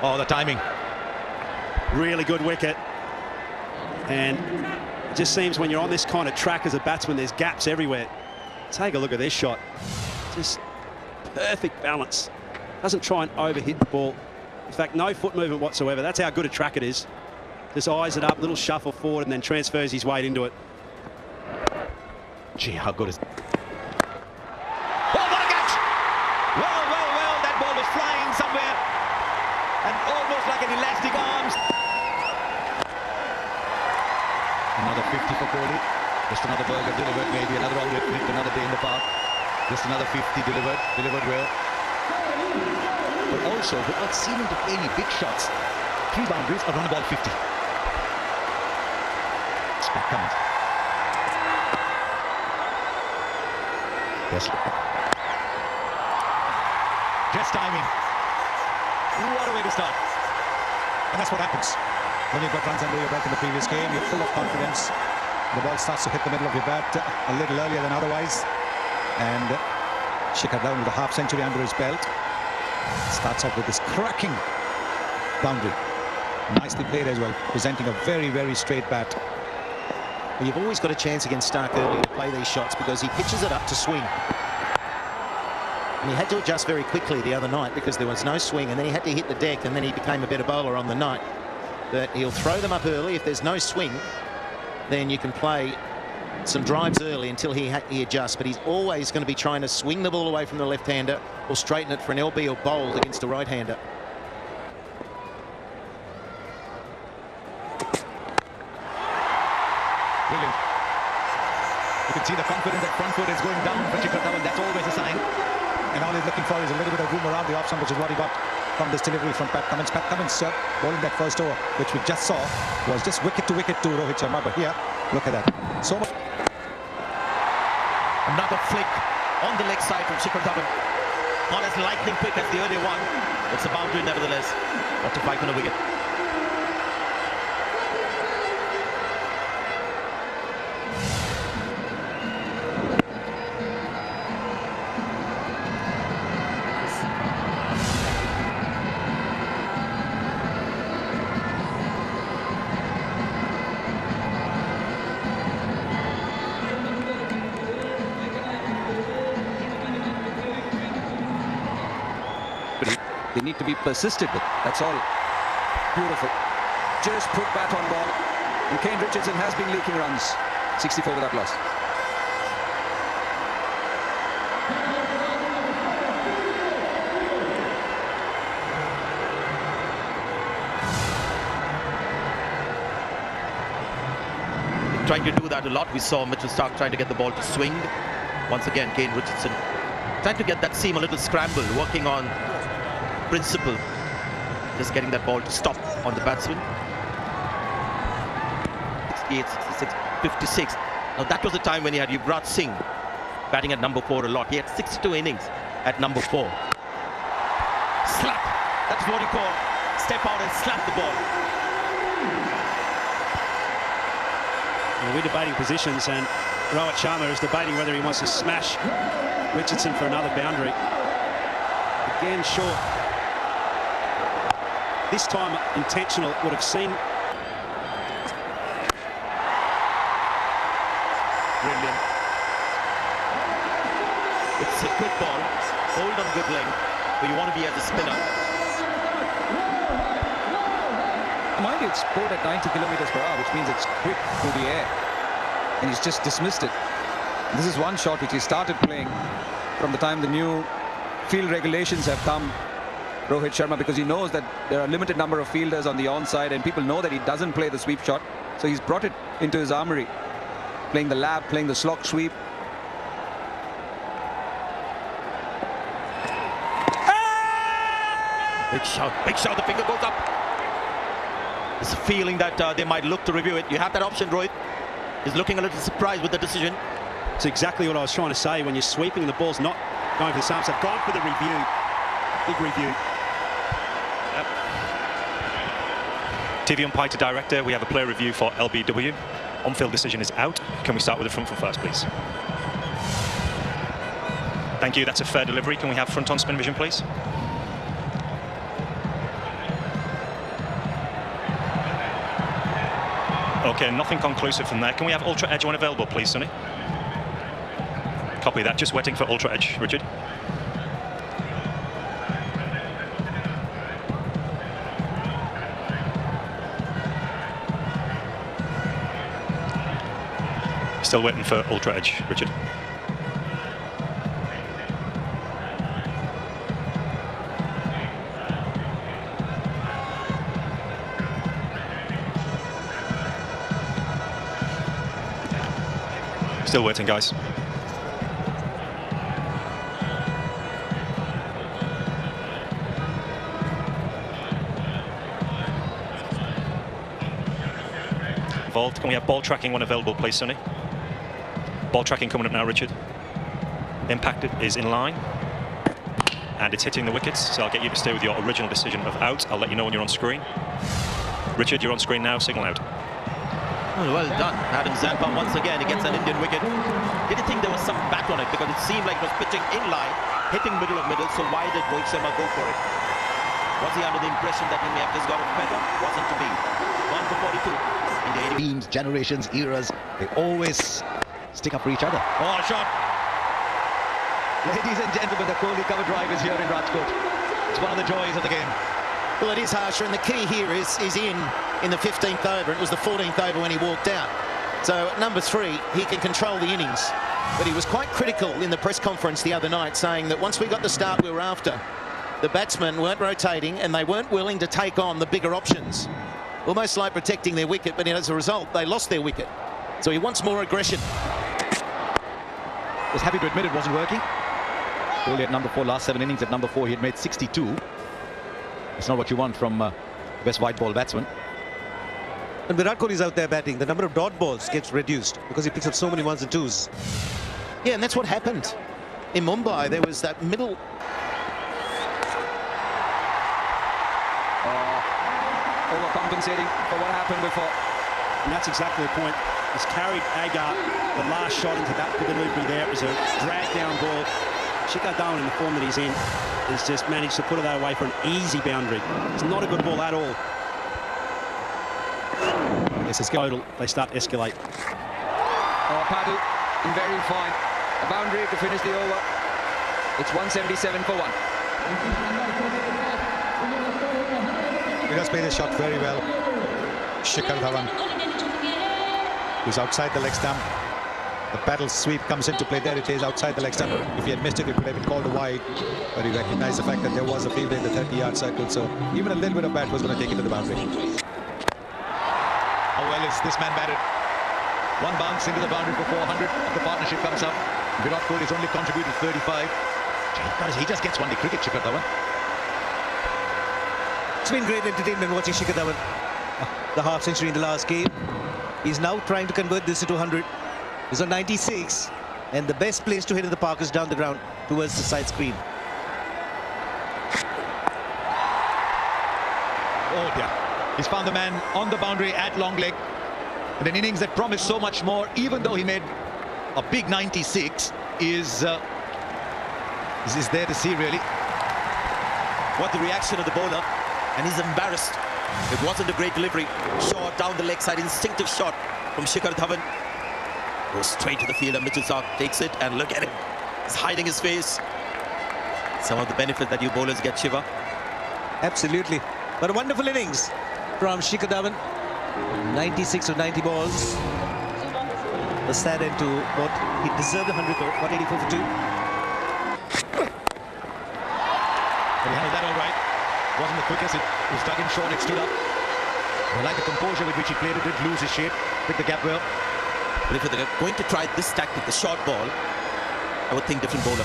Oh, the timing. Really good wicket. And it just seems when you're on this kind of track as a batsman, there's gaps everywhere. Take a look at this shot. Just perfect balance. Doesn't try and overhit the ball. In fact, no foot movement whatsoever. That's how good a track it is. Just eyes it up, little shuffle forward, and then transfers his weight into it. Gee, how good is... Oh, what a catch! Well, well, well, that ball was flying somewhere. And almost like an elastic arms. Another 50 for Kohli. Just another burger delivered, maybe another outlet with another day in the park. Just another 50 delivered well. But also, we've not seen him to play any big shots. 3 boundaries, around the ball 50. Back comes. Yes. Just timing. What a way to start. And that's what happens. When you've got runs under your belt in the previous game, you're full of confidence. The ball starts to hit the middle of your bat a little earlier than otherwise. And Shikhar Dhawan with a half-century under his belt. Starts off with this cracking boundary. Nicely played as well, presenting a very, very straight bat. Well, you've always got a chance against Stark early to play these shots because he pitches it up to swing. And he had to adjust very quickly the other night because there was no swing, and then he had to hit the deck, and then he became a better bowler on the night. But he'll throw them up early. If there's no swing, then you can play some drives early until he adjusts. But he's always going to be trying to swing the ball away from the left-hander or straighten it for an LB or bowled against a right-hander. Brilliant. You can see the confidence that front foot is going down for Shikhar Dhawan. That's always a sign. And all he's looking for is a little bit of room around the off stump, which is what he got from this delivery from Pat Cummins. Pat Cummins bowling that first over, which we just saw, was just wicket to Rohit Sharma. But here, look at that. So much. Another flick on the leg side from Shikhar Dhawan. Not as lightning quick as the earlier one. It's a boundary nevertheless. What to fight on a wicket. They need to be persistent with. That's all. Beautiful. Just put bat on ball. And Kane Richardson has been leaking runs. 64 without loss. Trying to do that a lot. We saw Mitchell Stark trying to get the ball to swing. Once again, Kane Richardson trying to get that seam a little scramble, working on principle, just getting that ball to stop on the batsman. 68, 66, 56. Now that was the time when he had Yuvraj Singh batting at number 4 a lot. He had 62 innings at number 4. Slap. That's what you call step out and slap the ball. Well, we're debating positions, and Rohit Sharma is debating whether he wants to smash Richardson for another boundary. Again, short. This time intentional, would have seen. Brilliant. It's a good ball, hold on good length, but you want to be as a spinner. Mind you, it's scored at 90 kilometers per hour, which means it's quick through the air. And he's just dismissed it. And this is one shot which he started playing from the time the new field regulations have come, Rohit Sharma, because he knows that there are a limited number of fielders on the onside and people know that he doesn't play the sweep shot. So he's brought it into his armory, playing the lap, playing the slog sweep. Big shout, the finger goes up. It's a feeling that they might look to review it. You have that option, Rohit. He's looking a little surprised with the decision. It's exactly what I was trying to say. When you're sweeping, the ball's not going for the stumps. They've gone for the review. Big review. TV umpire to director, we have a player review for LBW. On-field decision is out. Can we start with the front foot first, please? Thank you, that's a fair delivery. Can we have front on spin vision, please? Okay, nothing conclusive from there. Can we have Ultra Edge when available, please, Sonny? Copy that. Just waiting for Ultra Edge, Richard. Still waiting for Ultra Edge, Richard. Still waiting, guys. Involved. Can we have ball tracking when available, please, Sonny? Ball tracking coming up now, Richard. Impact is in line. And it's hitting the wickets, so I'll get you to stay with your original decision of out. I'll let you know when you're on screen. Richard, you're on screen now. Signal out. Well done. Adam Zampa once again against an Indian wicket. Did you think there was some bat on it? Because it seemed like it was pitching in line, hitting middle of middle. So why did Rohit Sharma go for it? Was he under the impression that he may have just got a feather? Wasn't to be. 1 for 42. In the teams, generations, eras, they always stick up for each other. Oh, shot! Ladies and gentlemen, the Kohli cover drive is here in Rajkot. It's one of the joys of the game. Well, it is harsher, and the key here is in the 15th over. It was the 14th over when he walked out. So at number 3, he can control the innings. But he was quite critical in the press conference the other night, saying that once we got the start we were after, the batsmen weren't rotating and they weren't willing to take on the bigger options. Almost like protecting their wicket, but as a result, they lost their wicket. So he wants more aggression. Was happy to admit it wasn't working. Kohli at number 4, last 7 innings at number 4, he had made 62. It's not what you want from best white ball batsman. When Virat Kohli is out there batting, the number of dot balls gets reduced because he picks up so many 1s and 2s. Yeah, and that's what happened. In Mumbai, there was that middle... Overcompensating for what happened before. And that's exactly the point. He's carried Agar, the last shot, into that delivery there. It was a drag-down ball. Shikhar Dhawan, in the form that he's in, has just managed to put it away for an easy boundary. It's not a good ball at all. This is total. They start to escalate. Oh, Padu, very fine. A boundary to finish the over. It's 177 for 1. He does play the shot very well. Shikhar Dhawan, who's outside the leg stump. The paddle sweep comes into play. There it is, outside the leg stump. If he had missed it, it would have been called a wide. But he recognized the fact that there was a fielder in the 30-yard circle. So even a little bit of bat was going to take it to the boundary. How well is this man batted? One bounce into the boundary for 400. The partnership comes up. Virat Kohli has only contributed 35. He just gets one-day cricket, Shikhar Dhawan. It's been great entertainment watching Shikhar Dhawan. The half century in the last game. He's now trying to convert this into 100. He's on 96, and the best place to hit in the park is down the ground towards the side screen. Oh dear. He's found the man on the boundary at long leg. And an innings that promised so much more, even though he made a big 96, is there to see, really. What the reaction of the bowler, and he's embarrassed. It wasn't a great delivery. Short down the leg side, instinctive shot from Shikhar Dhawan. Goes straight to the fielder. Mitchell Starc takes it, and look at him. He's hiding his face. Some of the benefit that you bowlers get, Shiva. Absolutely. But a wonderful innings from Shikhar Dhawan. 96 of 90 balls. The sad end to what he deserved, 100 for 184 for 2. But he handled that all right. Wasn't the quickest. It was dug in short. It stood up. I like the composure with which he played it. Didn't lose his shape. Picked the gap well. But if they're going to try this tactic, the short ball, I would think different bowler.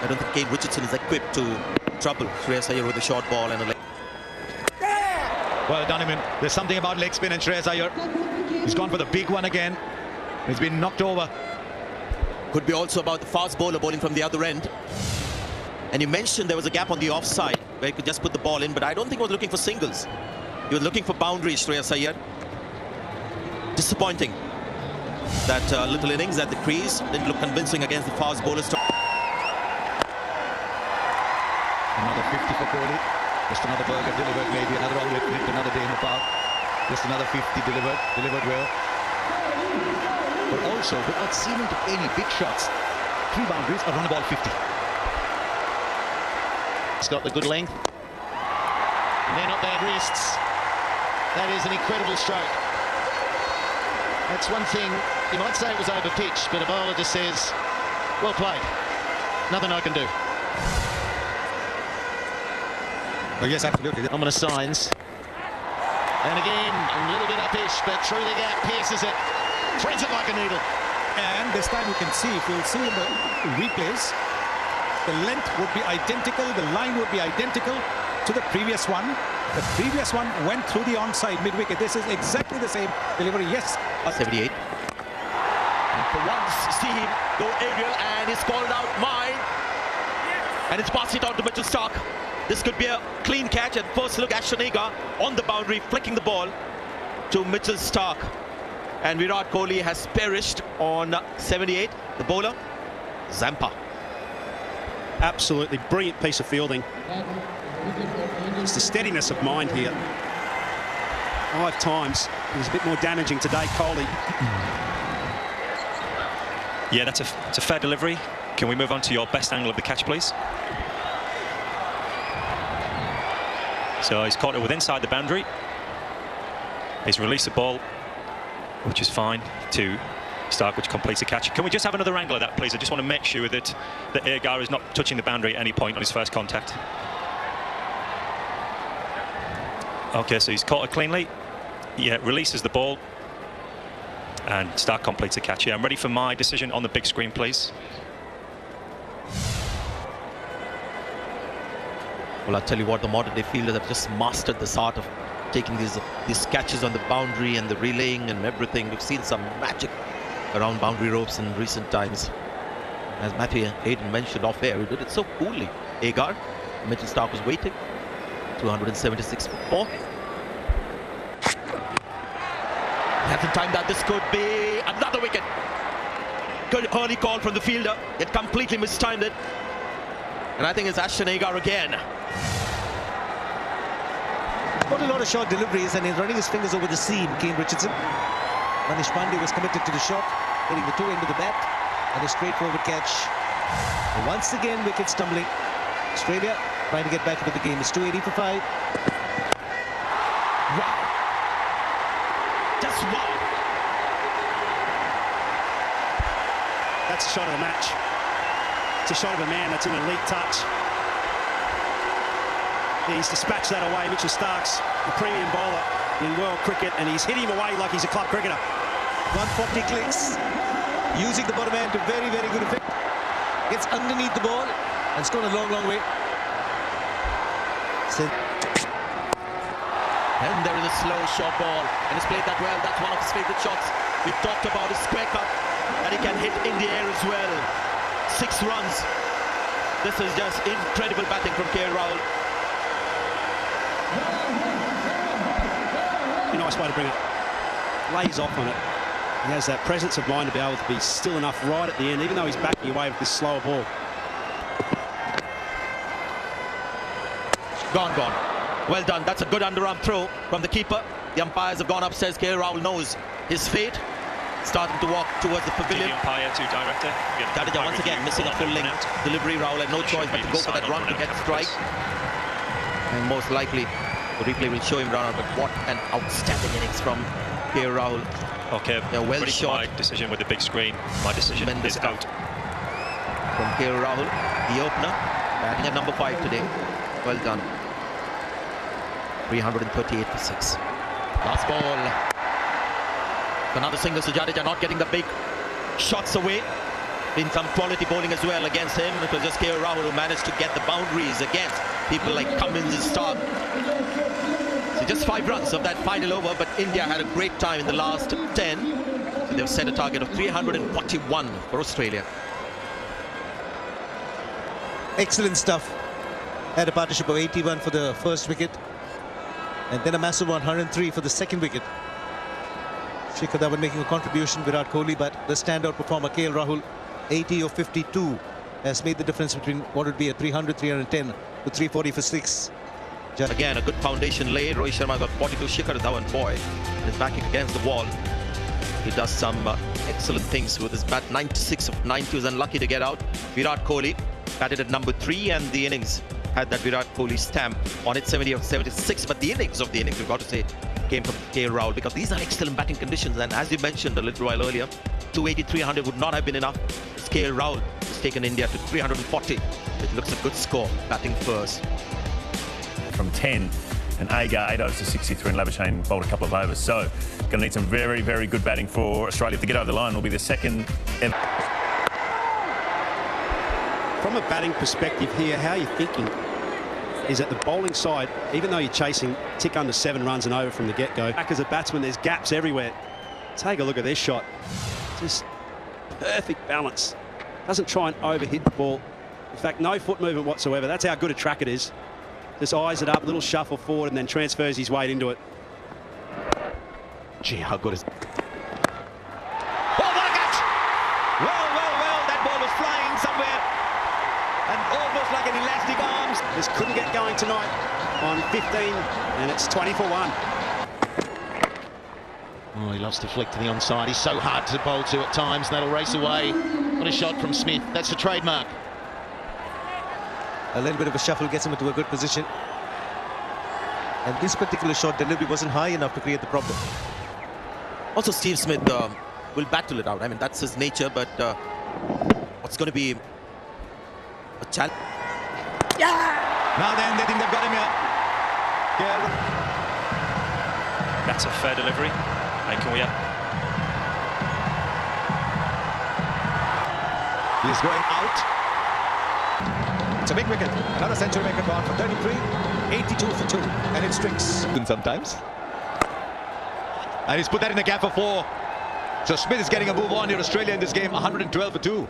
I don't think Kane Richardson is equipped to trouble Shreyas Iyer with a short ball and a leg. Well done, him. There's something about leg spin and Shreyas Iyer. He's gone for the big one again. He's been knocked over. Could be also about the fast bowler bowling from the other end. And you mentioned there was a gap on the offside where he could just put the ball in, but I don't think he was looking for singles. He was looking for boundaries, Shreyas Iyer. Disappointing. That little innings at the crease didn't look convincing against the fast bowlers. Another 50 for Kohli. Just another burger delivered, maybe another outlet, another day in the park. Just another 50 delivered well. but also without seeming to any big shots. 3 boundaries, around the ball 50. He's got the good length. And they're not bad wrists. That is an incredible stroke. That's one thing, you might say it was over pitch, but a bowler just says, well played. Nothing I can do. Oh, yes, absolutely. Ominous signs. And again, a little bit up-ish, but through the gap, pierces it. Threads it like a needle. And this time you can see, if you'll see in the replays, the length would be identical, the line would be identical to the previous one. The previous one went through the onside mid-wicket. This is exactly the same delivery. Yes. 78. For once, see him go aerial and he's called out mine. And it's passed it on to Mitchell Starc. This could be a clean catch, and first look, Ashwanaga on the boundary, flicking the ball to Mitchell Starc. And Virat Kohli has perished on 78. The bowler, Zampa. Absolutely brilliant piece of fielding. It's the steadiness of mind here. 5 times. It was a bit more damaging today, Kohli. Yeah, it's a fair delivery. Can we move on to your best angle of the catch, please? So he's caught it with inside the boundary. He's released the ball, which is fine, to Starc, which completes the catch. Can we just have another angle of that, please? I just want to make sure that Agar is not touching the boundary at any point on his first contact. Okay, so he's caught it cleanly. Yeah, releases the ball. And Starc completes the catch. Yeah, I'm ready for my decision on the big screen, please. Well, I'll tell you what, the modern-day fielders have just mastered this art of taking these catches on the boundary and the relaying and everything. We've seen some magic around boundary ropes in recent times. As Matthew Hayden mentioned off air, he did it so coolly. Agar, Mitchell Starc was waiting. 276 for 4. Hasn't timed that. This could be another wicket. Good early call from the fielder. It completely mistimed it. And I think it's Ashwanaga again. Got a lot of short deliveries, and he's running his fingers over the seam, Kane Richardson. Manish Pandey was committed to the shot, hitting the 2 end of the bat, and a straightforward catch. And once again, wicket stumbling. Australia trying to get back into the game. It's 280 for 5. Wow. Just wow. That's a shot of the match. It's a shot of a man that's an elite touch. He's dispatched that away. Mitchell Starc's a premium bowler in world cricket, and he's hit him away like he's a club cricketer. 140 clicks, using the bottom hand to very, very good effect. Gets underneath the ball and it's gone a long, long way. And there is a slow short ball, and he's played that well. That's one of his favorite shots. We've talked about his square cut, and he can hit in the air as well. 6 runs. This is just incredible batting from KL Rahul. A nice way to bring it. Lays off on it. He has that presence of mind to be able to be still enough right at the end, even though he's backing away with this slower ball. Gone. Well done. That's a good underarm throw from the keeper. The umpires have gone upstairs. KL Rahul knows his fate. Starting to walk towards the pavilion. The umpire to director. Jadeja once again missing a full length delivery. Rahul had no choice but to go for that run to get the strike. And most likely the replay will show him run out, but what an outstanding innings from KL Rahul. Okay, well ready shot. for my decision with the big screen. My decision is out. From KL Rahul, the opener, batting at number 5 today. Well done. 338 for 6. Last ball. Another single, so Jadeja not getting the big shots away. Been some quality bowling as well against him. It was just KL Rahul who managed to get the boundaries against people like Cummins and Starc. So just 5 runs of that final over, but India had a great time in the last 10. So they've set a target of 341 for Australia. Excellent stuff. Had a partnership of 81 for the first wicket, and then a massive 103 for the second wicket. Shikhar Dhawan making a contribution, Virat Kohli, but the standout performer KL Rahul, 80 of 52, has made the difference between what would be a 300, 310 to 340 for 6. Again, a good foundation laid. Rohit Sharma got 42. Shikhar Dhawan, boy, is backing against the wall. He does some excellent things with his bat. 96 of 90, was unlucky to get out. Virat Kohli batted at number 3, and the innings had that Virat Kohli stamp on it, 70 of 76. But the innings, we've got to say, came from KL Rahul, because these are excellent batting conditions. And as you mentioned a little while earlier, 280, 300 would not have been enough. It's KL Rahul has taken India to 340. It looks a good score, batting first. From 10, and Agar 8 overs to 63, and Labuschagne bowled a couple of overs. So, going to need some very, very good batting for Australia. To get over the line will be the second ever. From a batting perspective here, how you're thinking is that the bowling side, even though you're chasing tick under 7 runs and over from the get-go, back as a batsman, there's gaps everywhere. Take a look at this shot. Just perfect balance. Doesn't try and overhit the ball. In fact, no foot movement whatsoever. That's how good a track it is. Just eyes it up, little shuffle forward, and then transfers his weight into it. Gee, how good is... Oh, what a catch! Well, that ball was flying somewhere, and almost like an elastic arms. Just couldn't get going tonight on 15, and it's 20 for 1. Oh, he loves to flick to the onside. He's so hard to bowl to at times. That'll race away. What a shot from Smith. That's the trademark. A little bit of a shuffle gets him into a good position. And this particular shot delivery wasn't high enough to create the problem. Also, Steve Smith will battle it out. I mean, that's his nature, but what's going to be a challenge? Now then, they think they've got him here. Yeah. That's a fair delivery. And can we have... He's going out. It's a big wicket. Another century maker gone for 33, 82 for 2. And it strings sometimes. And he's put that in the gap for 4. So Smith is getting a move on here. Australia in this game, 112 for 2.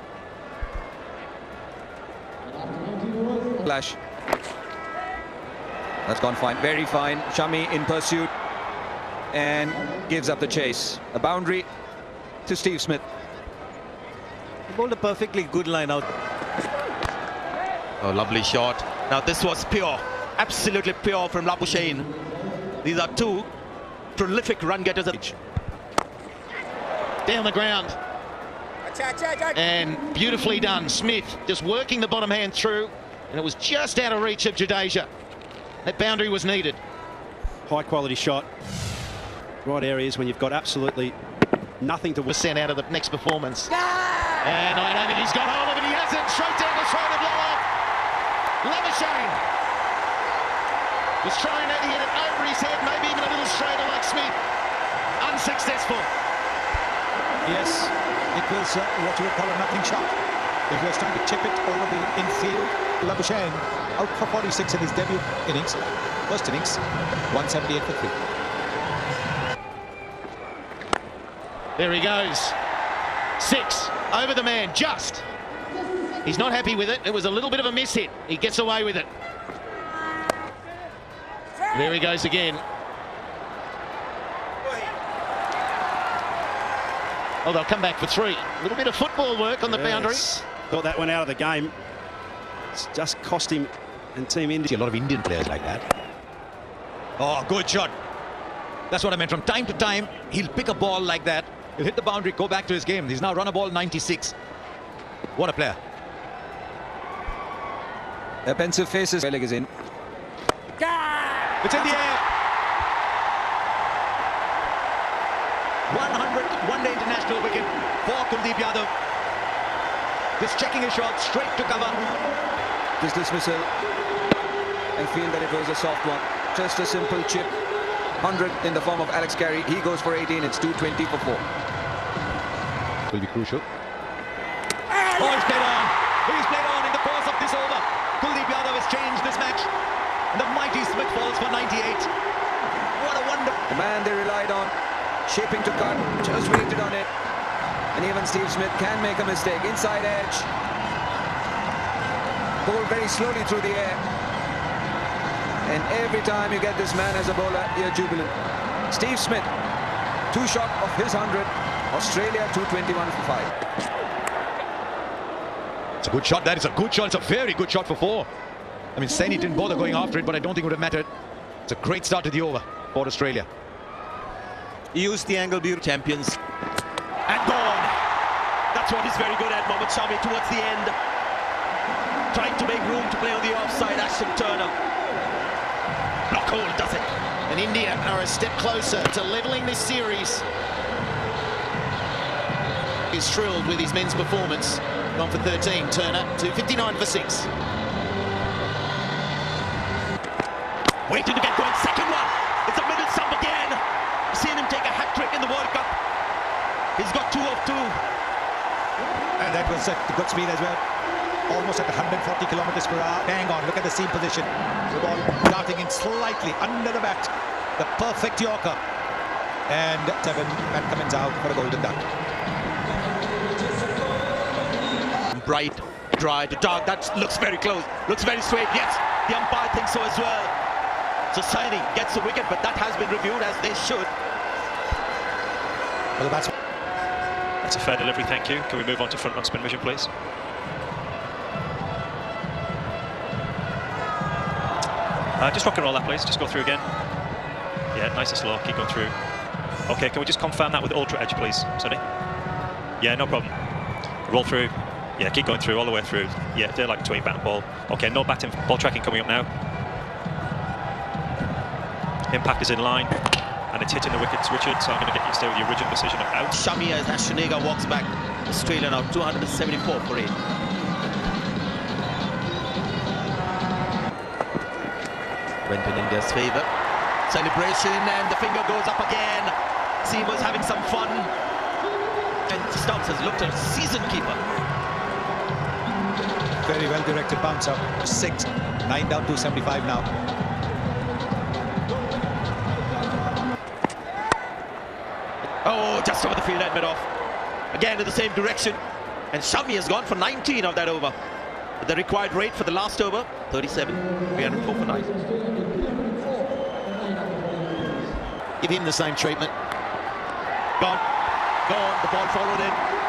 Flash. That's gone fine. Very fine. Shami in pursuit. And gives up the chase. A boundary to Steve Smith. He bowled a perfectly good line out. Oh, lovely shot. Now this was pure, absolutely pure from Labuschagne. These are 2 prolific run getters. Down the ground. And beautifully done. Smith just working the bottom hand through, and it was just out of reach of Jadeja. That boundary was needed. High quality shot. Right areas when you've got absolutely nothing to... Was sent out of the next performance. And I don't think he's got hold of it. He hasn't. Straight down the throat of Lower. Labuschagne was trying to hit it over his head, maybe even a little straighter like Smith. Unsuccessful. Yes, it was what you would call a nothing shot. If he was trying to chip it over the infield. Labuschagne out for 46 in his debut innings. First innings, 178 for 3. There he goes. 6 over the man, just. He's not happy with it. It was a little bit of a miss hit. He gets away with it. There he goes again. Oh, they'll come back for 3. A little bit of football work on the boundary. Thought that went out of the game. It's just cost him and Team India. A lot of Indian players like that. Oh, good shot. That's what I meant. From time to time, he'll pick a ball like that. He'll hit the boundary, go back to his game. He's now run a ball 96. What a player. Pensive faces. Leg is in. It's in the air. 100 one-day international wicket for Kuldeep Yadav. Just checking his shot straight to cover. This dismissal. I feel that it was a soft one. Just a simple chip. 100 in the form of Alex Carey. He goes for 18. It's 220 for 4. Will be crucial. Oh, he's played on. He's played on in the course of this over. Kuldeep Yadav has changed this match. And the mighty Smith falls for 98. What a wonder. The man they relied on, shaping to cut, just waited on it. And even Steve Smith can make a mistake. Inside edge. Bowled very slowly through the air. And every time you get this man as a bowler, you're jubilant. Steve Smith, 2 short of his 100. Australia 221 for 5. It's a good shot. That is a good shot. It's a very good shot for 4. I mean, Saini didn't bother going after it, but I don't think it would have mattered. It's a great start to the over for Australia. He used the angle beauty. Champions. And gone. That's what he's very good at, Mohammad Shami, towards the end. Trying to make room to play on the offside, Ashton Turner. Block hole, does it. And India are a step closer to levelling this series. He's thrilled with his men's performance. Gone for 13, Turner, 259 for 6. Waiting to get going, second one. It's a middle stump again. You've seen him take a hat-trick in the World Cup. He's got 2 of 2. And that was at good speed as well. Almost at 140 kilometers per hour. Bang on, look at the seam position. The ball darting in slightly under the bat. The perfect Yorker. And 7, Pat Cummins out for a golden duck. Bright, dry to dark. That looks very close. Looks very straight. Yes, the umpire thinks so as well. So Saini gets the wicket, but that has been reviewed as they should. Well, that's a fair delivery, thank you. Can we move on to front run spin vision, please? Just rock and roll that, please. Just go through again. Yeah, nice and slow. Keep going through. Okay, can we just confirm that with ultra edge, please, Sonny? Yeah, no problem. Roll through. Yeah, keep going through all the way through. Yeah, they're like between bat and ball. Okay, no batting. Ball tracking coming up now. Impact is in line, and it's hitting the wickets, Richard. So I'm going to get you to stay with your original decision of out. Shami as Ashtonega walks back. Australia now 274 for 8. Went in India's favour. Celebration, and the finger goes up again. Seamer's having some fun. And Stubbs has looked a seasoned keeper. very well directed bounce up. 6, 9 down, 275 now. Oh, just over the field at mid-off. Again in the same direction. And Shami has gone for 19 of that over. The required rate for the last over, 37. 304 for 9. Give him the same treatment. Gone. Gone. The ball followed in.